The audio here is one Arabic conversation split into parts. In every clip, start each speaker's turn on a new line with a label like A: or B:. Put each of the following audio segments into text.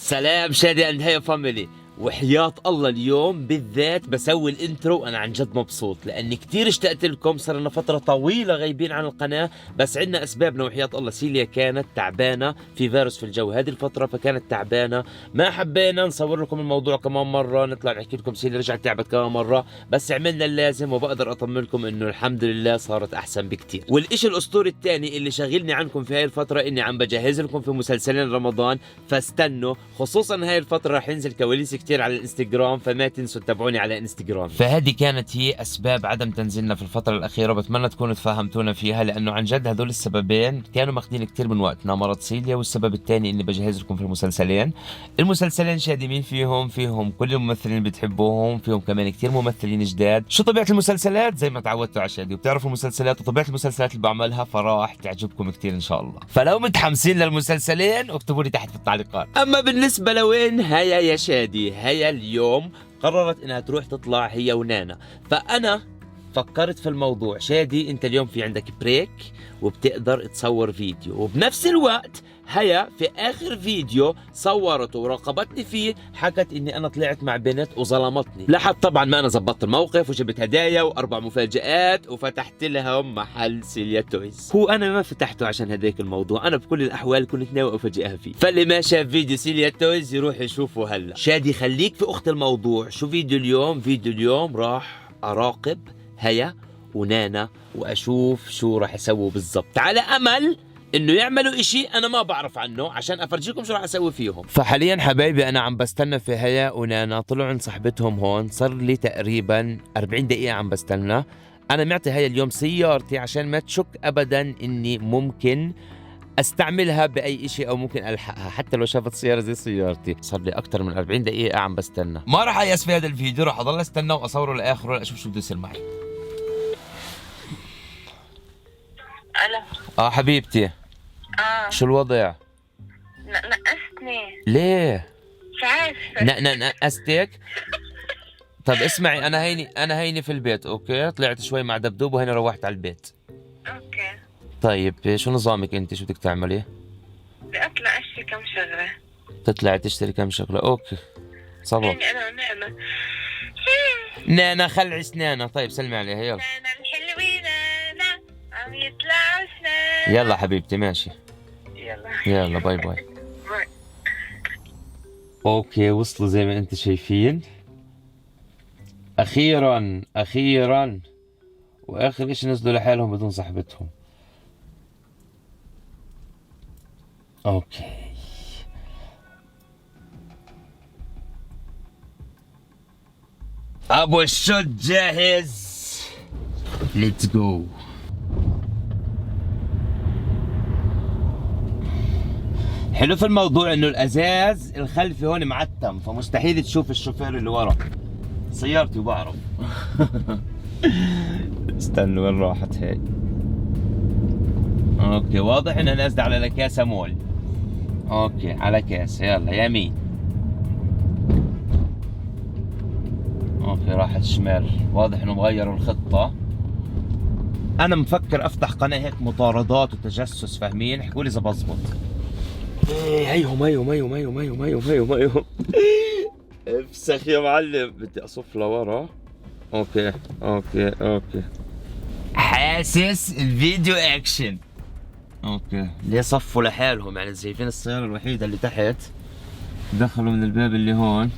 A: سلام شادي اند هي فاميلي. وحياة الله اليوم بالذات بسوي الانترو وانا عن جد مبسوط لاني كثير اشتقت لكم. صار لنا فترة طويلة غايبين عن القناة، بس عندنا اسبابنا. وحياة الله سيليا كانت تعبانة، في فيروس في الجو هذه الفترة فكانت تعبانة. ما حبينا نصور لكم الموضوع كمان مرة، نطلع نحكي لكم سيليا رجعت تعبت كمان مرة، بس عملنا اللازم. وبقدر اطمنكم انه الحمد لله صارت احسن بكثير. والاشي الاسطوري الثاني اللي شاغلني عنكم في هاي الفترة اني عم بجهز لكم في مسلسلين رمضان، فاستنوا. خصوصا هاي الفترة رح ينزل كواليس كتير على الانستغرام، فما تنسوا تتابعوني على انستغرام. فهذه كانت هي اسباب عدم تنزيلنا في الفترة الأخيرة، بتمنى تكونوا تفهمتونا فيها، لأنه عن جد هذول السببين كانوا ماخذين كتير من وقتنا، مرض سيليا والسبب الثاني إني بجهز لكم في المسلسلين شادي مين فيهم كل الممثلين اللي بتحبوهم، فيهم كمان كتير ممثلين جداد. شو طبيعة المسلسلات؟ زي ما تعودتوا على شادي وبتعرفوا المسلسلات وطبيعة المسلسلات اللي بعملها، فراح تعجبكم كتير إن شاء الله. فلو متحمسين للمسلسلين اكتبوا لي تحت في التعليقات. أما بالنسبة لوين هيا يا شادي، هيا اليوم قررت انها تروح تطلع هي ونانا. فانا فكرت في الموضوع، شادي انت اليوم في عندك بريك وبتقدر تصور فيديو، وبنفس الوقت هيا في اخر فيديو صورته وراقبتني فيه حكت اني انا طلعت مع بنت وظلمتني، لحد طبعا ما انا زبطت الموقف وجبت هدايا واربع مفاجآت وفتحت لهم محل سيليا تويز. هو انا ما فتحته عشان هداك الموضوع، انا بكل الاحوال كنت ناوي افاجئها فيه. فاللي ما شاف فيديو سيليا تويز يروح يشوفه هلا. شادي خليك في اخت الموضوع. شو فيديو اليوم؟ فيديو اليوم راح اراقب هيا ونانا واشوف شو راح يسووا بالضبط، على امل انه يعملوا اشي انا ما بعرف عنه عشان افرجيكم شو راح اسوي فيهم. فحاليا حبايبي انا عم بستنى في هيا ونانا، طلعوا عند صاحبتهم هون، صار لي تقريبا 40 دقيقة عم بستنى. انا معطي هيا اليوم سيارتي عشان ما تشك ابدا اني ممكن استعملها باي اشي او ممكن الحقها، حتى لو شافت سيارة زي سيارتي. صار لي اكثر من 40 دقيقة عم بستنى. ما راح ايأس في هذا الفيديو، راح اضل استنى واصوره لاخره لاشوف شو بده يصير معي.
B: الو.
A: حبيبتي. شو الوضع؟
B: نقصتني.
A: ليه؟
B: مش عارفة.
A: نقصتك؟ طب اسمعي، انا هيني في البيت، اوكي؟ طلعت شوي مع دبدوب وهيني روحت على البيت.
B: اوكي.
A: طيب شو نظامك انت؟ شو بدك تعملي؟
B: بدي اطلع اشتري كم شغلة.
A: تطلعي تشتري كم شغلة، اوكي. صبر.
B: يعني انا ونعمة.
A: نانا خلعي اسنانها. طيب سلمي عليها يلا.
B: انا الحلوين انا عم يطلعوا اسنان.
A: يلا حبيبتي ماشي. يلا باي باي.
B: باي.
A: اوكي وصلوا زي ما انت شايفين. اخيرا واخر اشي نزلوا لحالهم بدون صاحبتهم. اوكي ابو الشوت جاهز، ليتس جو. حلو في الموضوع انه الازاز الخلفي هون معتم، فمستحيل تشوف الشوفير اللي ورا. سيارتي وبعرف. استنوا وين راحت هي؟ اوكي واضح انها نازله على لاكاسا مول. اوكي على كاس، يلا يمين. اوكي راحت شمال، واضح انه مغيروا الخطة. انا مفكر افتح قناة هيك مطاردات وتجسس، فاهمين؟ احكوا لي اذا بزبط. ايه هيهم. افسخ يا معلم، بدي اصف لورا. اوكي حاسس الفيديو اكشن. اوكي ليه صفوا لحالهم؟ يعني شايفين السيارة الوحيدة اللي تحت دخلوا من الباب اللي هون.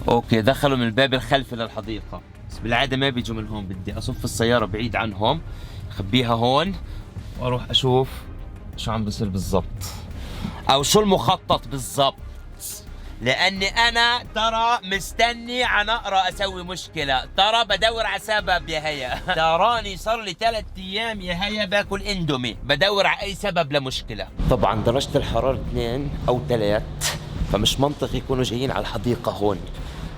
A: اوكي دخلوا من الباب الخلفي للحديقة، بس بالعادة ما بيجوا من هون. بدي اصف السيارة بعيد عنهم، اخبيها هون واروح اشوف شو عم بصير بالضبط، او شو المخطط بالضبط. لاني انا ترى مستني عن اقرا اسوي مشكلة، ترى بدور على سبب يا هيا. تراني صار لي 3 ايام يا هيا باكل اندومي، بدور على اي سبب لمشكلة. طبعا درجة الحرارة 2 أو 3، فمش منطقي يكونوا جايين على الحديقة هون،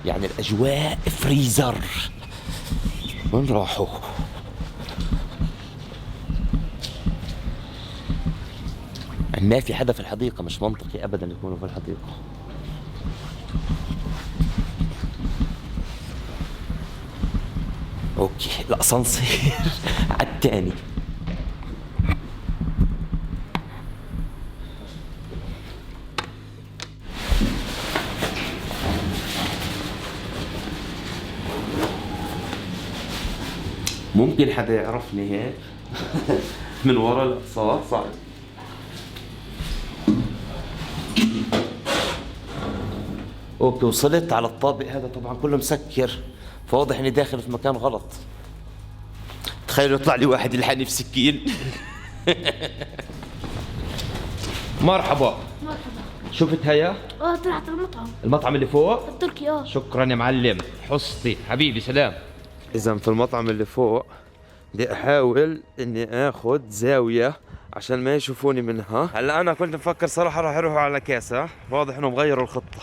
A: يعني الأجواء فريزر. وين راحوا؟ ما في حدا في الحديقة، مش منطقي أبدا يكونوا في الحديقة. اوكي الاسانسير على الثاني. ممكن حدا يعرفني هيك من ورا؟ لا صح صعب. اوكي وصلت على الطابق هذا، طبعا كله مسكر، فواضح اني داخل في مكان غلط. تخيلوا يطلع لي واحد يلحقني في سكين. مرحبا.
C: مرحبا.
A: شفت هيا؟
C: طلعت المطعم
A: المطعم اللي فوق؟
C: التركي.
A: شكرا يا معلم، حصتي حبيبي سلام. اذا في المطعم اللي فوق بدي احاول اني اخذ زاويه عشان ما يشوفوني منها. هلا انا كنت مفكر صراحه راح يروحوا على كاسة، واضح انهم غيروا الخطه.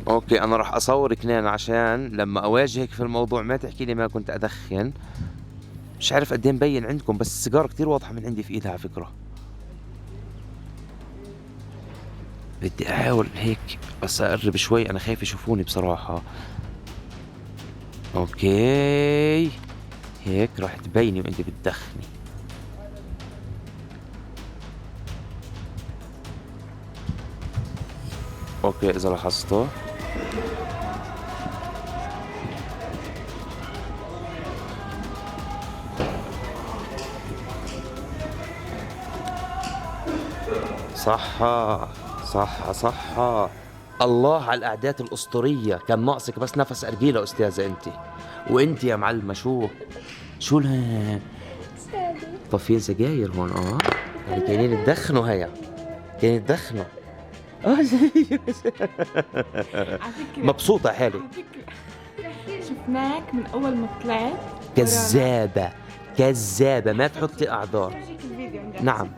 A: اوكي انا راح اصور كنان عشان لما اواجهك في الموضوع ما تحكي لي ما كنت ادخن. مش عارف قد ايه مبين عندكم بس السيجاره كثير واضحه من عندي في ايدها على فكره. بدي احاول هيك بس اقرب شوي، انا خايف يشوفوني بصراحه. اوكي هيك راح تبيني وانت بتدخني. اوكي اذا لاحظتوا صح صح صح. الله على الأعداد الأسطورية، كان ناقصك بس نفس أرجيلة أستاذة أنت. وأنت يا معلمة شو طفين سجاير هون يعني كاينين تدخنوا هيا، كاينين تدخنوا. مبسوطة حالي.
D: شفناك من اول ما طلعت.
A: كذابة كذابة، ما تحطي أعذار. نعم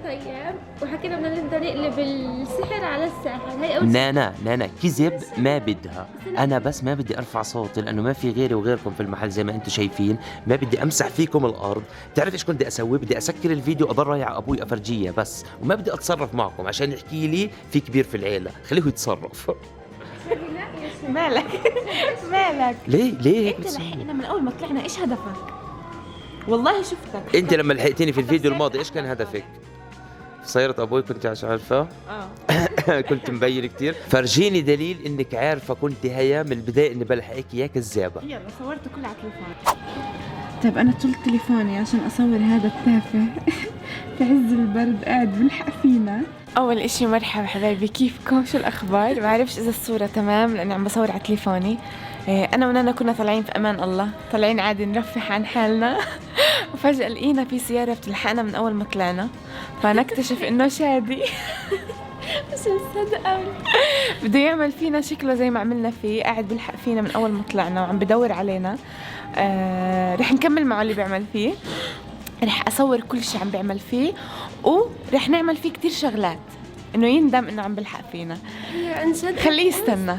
C: طيب وحكينا بدنا نقلب السحر على الساحر. هي أول
A: نانا كذب ما بدها. انا بس ما بدي ارفع صوتي لانه ما في غيري وغيركم في المحل زي ما انتم شايفين. ما بدي امسح فيكم الارض. تعرف ايش كنت بدي اسوي؟ بدي اسكر الفيديو اضل رايح على ابوي افرجيه بس، وما بدي اتصرف معكم عشان يحكي لي في كبير في العيله، خليه يتصرف.
D: مالك مالك
A: ليه هيك
D: انت
A: بتسوي؟
D: لحقنا من اول ما طلعنا. ايش هدفك؟ والله شفتك
A: انت لما لحقتيني في الفيديو الماضي ايش كان هدفك؟ في سيارة ابوي كنت عارفة؟ كنت مبين كتير. فرجيني دليل انك عارفة كنت هيا من البداية اني بلحقك يا كذابة.
D: يلا صورته كله على تليفوني. طيب انا طلت تليفوني عشان اصور هذا التافه في عز البرد قاعد بلحق فينا. اول اشي مرحبا حبايبي، كيفكم؟ شو الاخبار؟ بعرفش اذا الصورة تمام لاني عم بصور على تليفوني. انا ونانا كنا طالعين في امان الله، طالعين عادي نرفح عن حالنا. وفجأة لقينا في سيارة بتلحقنا من اول ما طلعنا، فنكتشف انه شادي مش مصدقة بده يعمل فينا شكله زي ما عملنا فيه، قاعد بيلحق فينا من اول ما طلعنا وعم بدور علينا. رح نكمل معه اللي بيعمل فيه، رح اصور كل شيء عم بيعمل فيه، ورح نعمل فيه كتير شغلات انه يندم انه عم بيلحق فينا.
C: عن جد
D: خليه يستنى.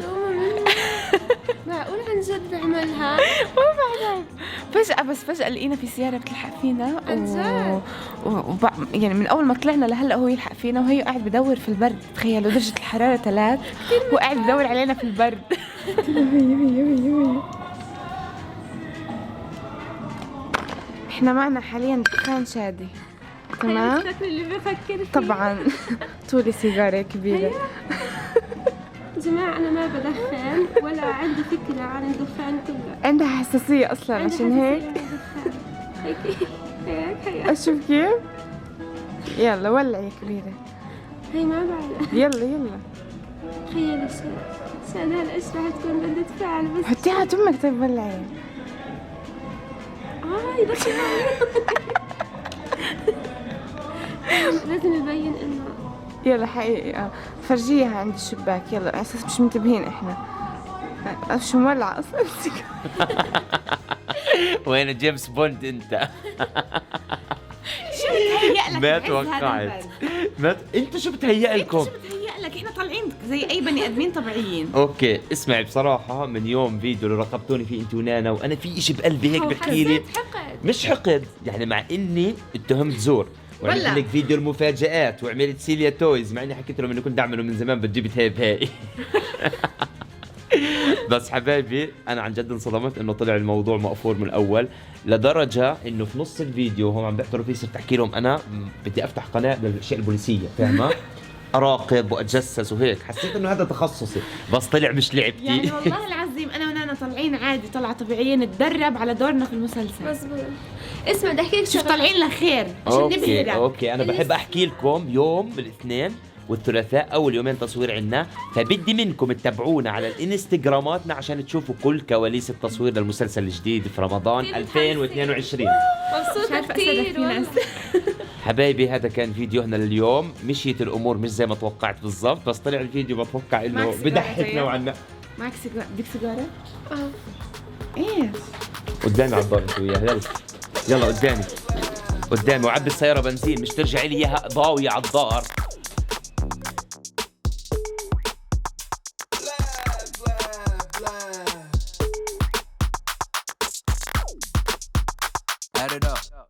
C: معقول عن جد بيعملها؟
D: ما بعرف. فجأة لقينا في سيارة بتلحق فينا يعني من أول ما طلعنا لهلا هو يلحق فينا، وهي قاعد بدور في البرد. تخيلوا درجة الحرارة 3 وقاعد بدور علينا في البرد. هي احنا معنا حاليا دخان شادي، تمام؟
C: اللي بفكر
D: طبعا طولي سيجارة كبيرة.
C: يا جماعة أنا ما بدخن ولا عندي فكرة عن الدخان كله.
D: عندها حساسية أصلا عشان هيك.
C: هيك
D: أشوف كيف؟ يلا ولعي يا كبيرة.
C: هي ما بعرف.
D: يلا
C: تخيل عشان هلا ايش راح تكون ردة فعل بس.
D: حطيها على تمك. طيب ولعي.
C: يدخل. لازم يبين انه
D: يلا حقيقي فرجيها عند الشباك. يلا على اساس مش منتبهين احنا. مش مولعة اصلا.
A: وين جيمس بوند انت؟
D: شو بتهيأ لك؟
A: ما توقعت. انت شو بتهيأ لكم؟
D: شو بتهيأ لك؟ احنا طالعين زي اي بني ادمين طبيعيين.
A: اوكي اسمعي، بصراحة من يوم فيديو اللي رقبتوني فيه انت ونانا وانا في اشي بقلبي هيك بحكي لي. مش حقد يعني، مع اني اتهمت زور وعملت لك فيديو المفاجآت وعملت سيليا تويز، مع اني حكيت لهم اني كنت اعمله من زمان بس جبت هاي بهاي. بس حبايبي انا عن جد انصدمت انه طلع الموضوع مقفول من الاول، لدرجه انه في نص الفيديو هم عم بيحضروا فيه صرت احكي لهم انا بدي افتح قناه للاشياء البوليسيه، فاهمه؟ اراقب واتجسس وهيك، حسيت انه هذا تخصصي، بس طلع مش لعبتي.
D: يعني والله العظيم انا ونانا طالعين عادي طلعه طبيعيه نتدرب على دورنا في المسلسل.
C: مزبوط. اسمع بدي احكي لك
D: شوف
C: شغله.
D: طالعين لخير عشان نبهرك.
A: اوكي انا بحب احكي لكم يوم الاثنين والثلاثاء اول يومين تصوير عنا، فبدي منكم تتابعونا على الانستغراماتنا عشان تشوفوا كل كواليس التصوير للمسلسل الجديد في رمضان 2022.
D: مش
C: مبسوطه
D: عارفه اصدق
C: كثير
D: في ناس.
A: حبايبي هذا كان فيديونا لليوم، مشيت الامور مش زي ما توقعت بالضبط، بس طلع الفيديو بتوقع انه
D: معك سيجارة
A: بضحك
D: طيب؟
A: نوعا ما.
D: معك سيجاره؟ بدك سيجاره؟
C: اه
D: ايش؟
A: قدامي على الدار انت وياها، يلا يلا قدامي قدامي، وعبي السيارة بنزين مش ترجعي لي اياها ضاوية على الدار.
E: Add it up.